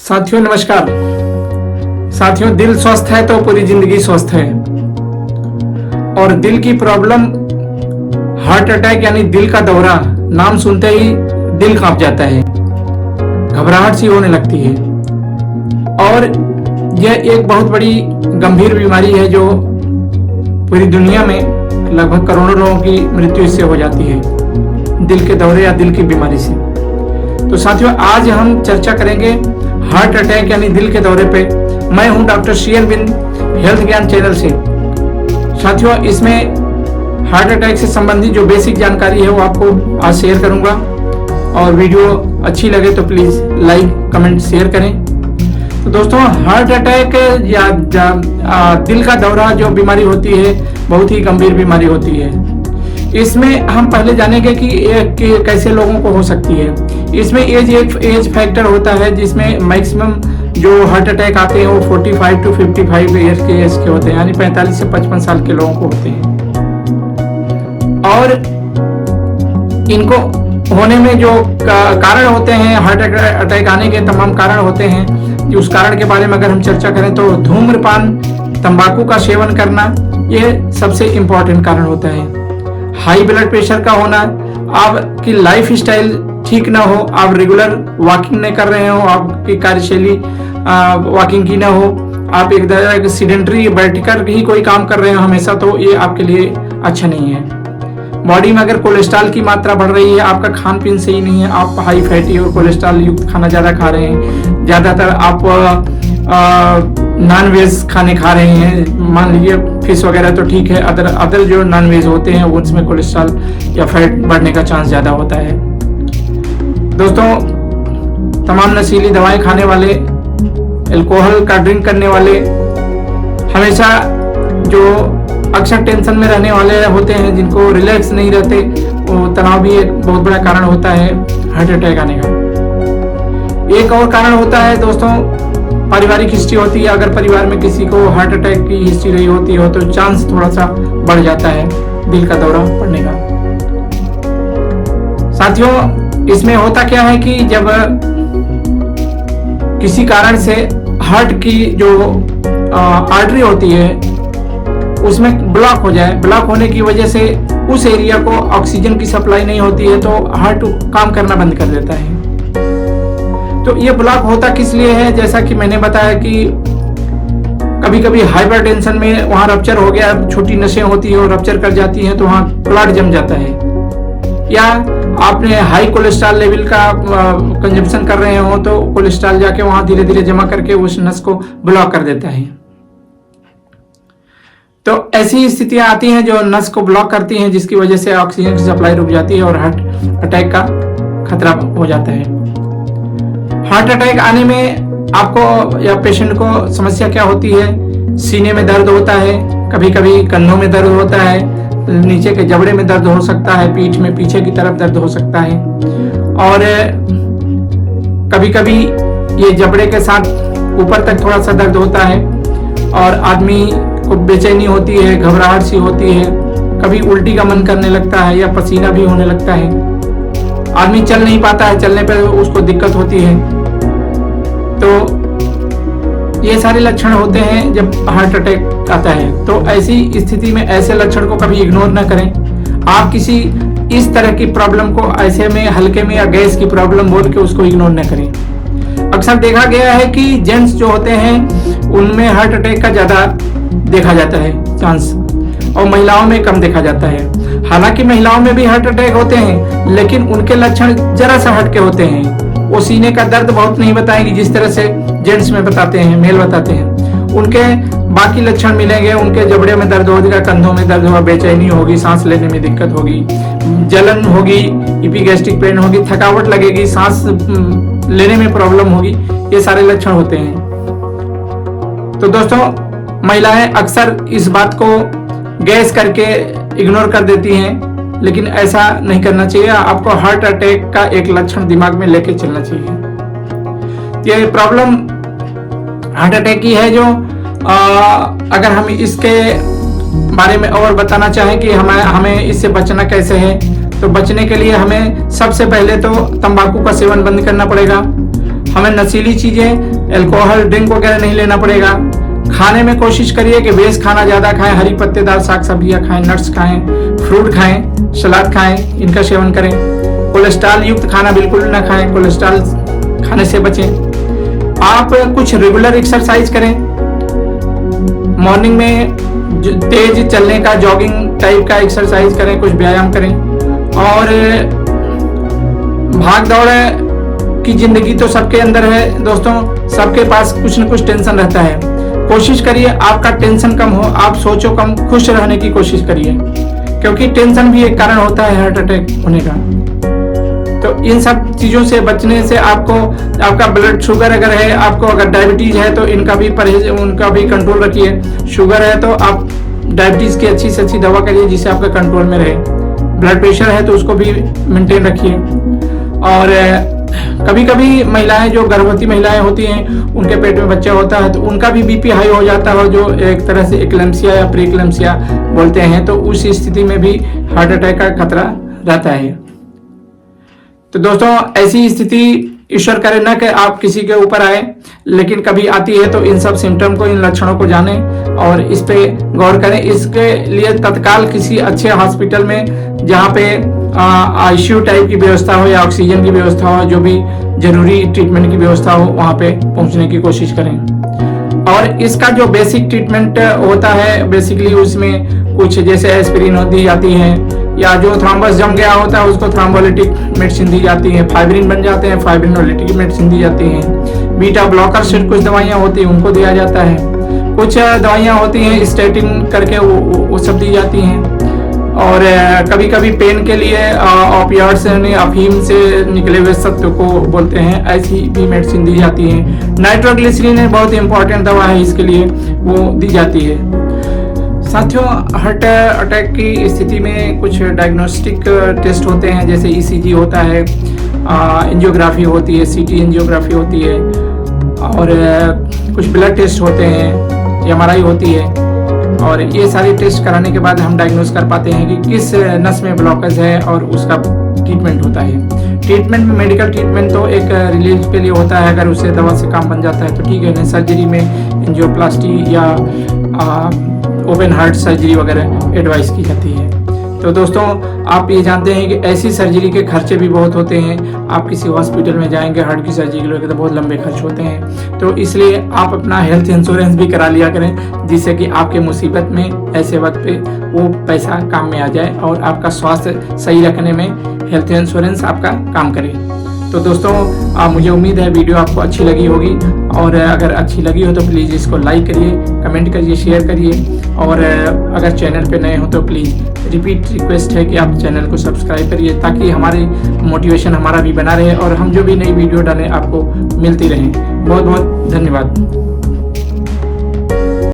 साथियों नमस्कार। साथियों, दिल स्वस्थ है तो पूरी जिंदगी स्वस्थ है। और दिल की प्रॉब्लम, हार्ट अटैक यानी दिल का दौरा, नाम सुनते ही दिल कांप जाता है, घबराहट सी होने लगती है। और यह एक बहुत बड़ी गंभीर बीमारी है जो पूरी दुनिया में लगभग करोड़ों लोगों की मृत्यु इससे हो जाती है, दिल के दौरे या दिल की बीमारी से। तो साथियों, आज हम चर्चा करेंगे हार्ट अटैक यानी दिल के दौरे पे। मैं हूं डॉक्टर श्री अरविंद, हेल्थ ज्ञान चैनल से। साथियों, इसमें हार्ट अटैक से संबंधित जो बेसिक जानकारी है वो आपको आज शेयर करूंगा। और वीडियो अच्छी लगे तो प्लीज लाइक कमेंट शेयर करें। तो दोस्तों, हार्ट अटैक या दिल का दौरा जो बीमारी होती है बहुत ही गंभीर बीमारी होती है। इसमें हम पहले जानेंगे कि कैसे लोगों को हो सकती है। इसमें एक एज फैक्टर होता है जिसमें मैक्सिमम जो हार्ट अटैक आते हैं वो 45 to 55 ईयर्स के एज के होते हैं, यानी 45 से 55 साल के लोगों को होते हैं। और इनको होने में जो कारण होते हैं, हार्ट अटैक आने के तमाम कारण होते हैं। उस कारण के बारे में अगर हम चर्चा करें तो धूम्रपान, तंबाकू का सेवन करना, ये सबसे इम्पोर्टेंट कारण होता है। हाई ब्लड प्रेशर का होना, आपकी लाइफ स्टाइल ठीक ना हो, आप रेगुलर वॉकिंग नहीं कर रहे हो, आपकी कार्यशैली वॉकिंग की ना हो, आप एक सीडेंटरी बैठकर ही कोई काम कर रहे हो हमेशा, तो ये आपके लिए अच्छा नहीं है। बॉडी में अगर कोलेस्ट्रॉल की मात्रा बढ़ रही है, आपका खान पीन सही नहीं है, आप हाई फैटी और कोलेस्ट्रॉल युक्त खाना ज़्यादा खा रहे हैं, ज़्यादातर आप नॉन वेज खाने खा रहे हैं, मान लीजिए फिश वगैरह तो ठीक है, अदर जो नॉन वेज होते हैं उनमें कोलेस्ट्रॉल या फैट बढ़ने का चांस ज़्यादा होता है। दोस्तों, तमाम नशीली दवाएं खाने वाले, अल्कोहल का ड्रिंक करने वाले, हमेशा जो अक्सर टेंशन में रहने वाले होते हैं, जिनको रिलैक्स नहीं रहते, वो तनाव भी एक बहुत बड़ा कारण होता है हार्ट अटैक आने का। एक और कारण होता है दोस्तों, पारिवारिक हिस्ट्री होती है। अगर परिवार में किसी को हार्ट अटैक की हिस्ट्री रही होती हो तो चांस थोड़ा सा बढ़ जाता है दिल का दौरा पड़ने का। साथियों, इसमें होता क्या है कि जब किसी कारण से हार्ट की जो आर्टरी होती है उसमें ब्लॉक हो जाए, ब्लॉक होने की वजह से उस एरिया को ऑक्सीजन की सप्लाई नहीं होती है तो हार्ट काम करना बंद कर देता है। तो ये ब्लॉक होता किस लिए है? जैसा कि मैंने बताया कि कभी कभी हाइपरटेंशन में वहां रप्चर हो गया, छोटी नसें होती है और रप्चर कर जाती हैं तो वहां क्लॉट जम जाता है। या आपने हाई कोलेस्ट्रॉल लेवल का कंजम्पशन कर रहे हो तो कोलेस्ट्रॉल जाके वहां धीरे धीरे जमा करके उस नस को ब्लॉक कर देता है। तो ऐसी स्थितियां आती हैं जो नस को ब्लॉक करती हैं, जिसकी वजह से ऑक्सीजन की सप्लाई रुक जाती है और हार्ट अटैक का खतरा हो जाता है। हार्ट अटैक आने में आपको या पेशेंट को समस्या क्या होती है? सीने में दर्द होता है, कभी कभी कंधों में दर्द होता है, नीचे के जबड़े में दर्द हो सकता है, पीठ में पीछे की तरफ दर्द हो सकता है, और कभी कभी ये जबड़े के साथ ऊपर तक थोड़ा सा दर्द होता है और आदमी को बेचैनी होती है, घबराहट सी होती है, कभी उल्टी का मन करने लगता है या पसीना भी होने लगता है। आदमी चल नहीं पाता है, चलने पर उसको दिक्कत होती है। तो ये सारे लक्षण होते हैं जब हार्ट अटैक आता है। तो ऐसी स्थिति में ऐसे लक्षण को कभी इग्नोर ना करें। आप किसी इस तरह की प्रॉब्लम को ऐसे में हल्के में या गैस की प्रॉब्लम बोल के उसको इग्नोर ना करें। अक्सर देखा गया है कि जेंट्स जो होते हैं उनमें हार्ट अटैक का ज्यादा देखा जाता है चांस, और महिलाओं में कम देखा जाता है। हालांकि महिलाओं में भी हार्ट अटैक होते हैं, लेकिन उनके लक्षण जरा सा हटके होते हैं। वो सीने का दर्द बहुत नहीं बताएंगे जिस तरह से जेंट्स में बताते हैं, मेल बताते हैं। उनके बाकी लक्षण मिलेंगे, उनके जबड़े में दर्द होगा, कंधों में दर्द होगा, बेचैनी होगी, सांस लेने में दिक्कत होगी, जलन होगी, इपिगैस्ट्रिक पेन होगी, थकावट लगेगी, सांस लेने में प्रॉब्लम होगी। ये सारे लक्षण होते हैं। तो दोस्तों, महिलाएं अक्सर इस बात को गैस करके इग्नोर कर देती हैं, लेकिन ऐसा नहीं करना चाहिए। आपको हार्ट अटैक का एक लक्षण दिमाग में लेके चलना चाहिए। ये प्रॉब्लम हार्ट अटैक की है जो अगर हम इसके बारे में और बताना चाहें कि हमें इससे बचना कैसे है, तो बचने के लिए हमें सबसे पहले तो तंबाकू का सेवन बंद करना पड़ेगा। हमें नशीली चीजें, अल्कोहल ड्रिंक वगैरह नहीं लेना पड़ेगा। खाने में कोशिश करिए कि बेस खाना ज्यादा खाएं, हरी पत्तेदार साग सब्जियां खाएं, नट्स खाएं, फ्रूट खाएं, सलाद खाएं, इनका सेवन करें। कोलेस्ट्रॉल युक्त खाना बिल्कुल ना खाएं, कोलेस्ट्रॉल खाने से बचें। आप कुछ रेगुलर एक्सरसाइज करें, मॉर्निंग में तेज चलने का, जॉगिंग टाइप का एक्सरसाइज करें, कुछ व्यायाम करें। और भाग दौड़ की जिंदगी तो सबके अंदर है दोस्तों, सबके पास कुछ न कुछ टेंशन रहता है। कोशिश करिए आपका टेंशन कम हो, आप सोचो कम, खुश रहने की कोशिश करिए, क्योंकि टेंशन भी एक कारण होता है हार्ट अटैक होने का। तो इन सब चीजों से बचने से आपको, आपका ब्लड शुगर अगर है, आपको अगर डायबिटीज है तो इनका भी परहेज, उनका भी कंट्रोल रखिए। शुगर है तो आप डायबिटीज की अच्छी से अच्छी दवा करिए जिससे आपका कंट्रोल में रहे। ब्लड प्रेशर है तो उसको भी मेंटेन रखिए। और कभी कभी महिलाएं, जो गर्भवती महिलाएं होती हैं, उनके पेट में बच्चा होता है तो उनका भी बीपी हाई हो जाता है, जो एक तरह से एक्लेम्सिया या प्रीक्लेम्सिया बोलते हैं। तो उस स्थिति में भी हार्ट अटैक का खतरा रहता है। तो दोस्तों, ऐसी स्थिति ईश्वर करे ना कि आप किसी के ऊपर आए, लेकिन कभी आती है तो इन सब सिम्टम को, इन लक्षणों को जाने और इस पे गौर करें। इसके लिए तत्काल किसी अच्छे हॉस्पिटल में, जहाँ पे आईसीयू टाइप की व्यवस्था हो या ऑक्सीजन की व्यवस्था हो, जो भी जरूरी ट्रीटमेंट की व्यवस्था हो, वहाँ पे पहुँचने की कोशिश करें। और इसका जो बेसिक ट्रीटमेंट होता है, बेसिकली उसमें कुछ जैसे एस्पिरिन दी जाती है, या जो थ्रोम्बस जम गया होता है उसको थ्रोम्बोलिटिक मेडिसिन दी जाती है, फाइब्रिन बन जाते हैं, फाइब्रिनोलिटिक मेडिसिन दी जाती हैं, बीटा ब्लॉकर से कुछ दवाइयाँ होती हैं उनको दिया जाता है, कुछ दवाइयाँ होती हैं स्टेटिन करके वो सब दी जाती हैं। और कभी कभी पेन के लिए ओपियाट्स यानी अफीम से निकले हुए सत्व को बोलते हैं, ऐसी भी मेडिसिन दी जाती है। नाइट्रोग्लिसरीन बहुत इंपॉर्टेंट दवा है, इसके लिए वो दी जाती है। साथियों, हार्ट अटैक की स्थिति में कुछ डायग्नोस्टिक टेस्ट होते हैं, जैसे ईसीजी होता है, एंजियोग्राफी होती है, सीटी एंजियोग्राफी होती है, और कुछ ब्लड टेस्ट होते हैं, एमआरआई होती है। और ये सारे टेस्ट कराने के बाद हम डायग्नोस कर पाते हैं कि किस नस में ब्लॉकेज है और उसका ट्रीटमेंट होता है। ट्रीटमेंट में, मेडिकल ट्रीटमेंट तो एक रिलीफ के लिए होता है, अगर उससे दवा से काम बन जाता है तो ठीक है। सर्जरी में एंजियोप्लास्टी या ओपन हार्ट सर्जरी वगैरह एडवाइस की जाती है। तो दोस्तों, आप ये जानते हैं कि ऐसी सर्जरी के खर्चे भी बहुत होते हैं। आप किसी हॉस्पिटल में जाएंगे हार्ट की सर्जरी के लिए तो बहुत लंबे खर्च होते हैं। तो इसलिए आप अपना हेल्थ इंश्योरेंस भी करा लिया करें, जिससे कि आपके मुसीबत में, ऐसे वक्त पे वो पैसा काम में आ जाए और आपका स्वास्थ्य सही रखने में हेल्थ इंश्योरेंस आपका काम करे। तो दोस्तों, मुझे उम्मीद है वीडियो आपको अच्छी लगी होगी, और अगर अच्छी लगी हो तो प्लीज़ इसको लाइक करिए, कमेंट करिए, शेयर करिए। और अगर चैनल पे नए हो तो प्लीज़ रिपीट रिक्वेस्ट है कि आप चैनल को सब्सक्राइब करिए, ताकि हमारी मोटिवेशन हमारा भी बना रहे और हम जो भी नई वीडियो डालें आपको मिलती रहें। बहुत बहुत धन्यवाद।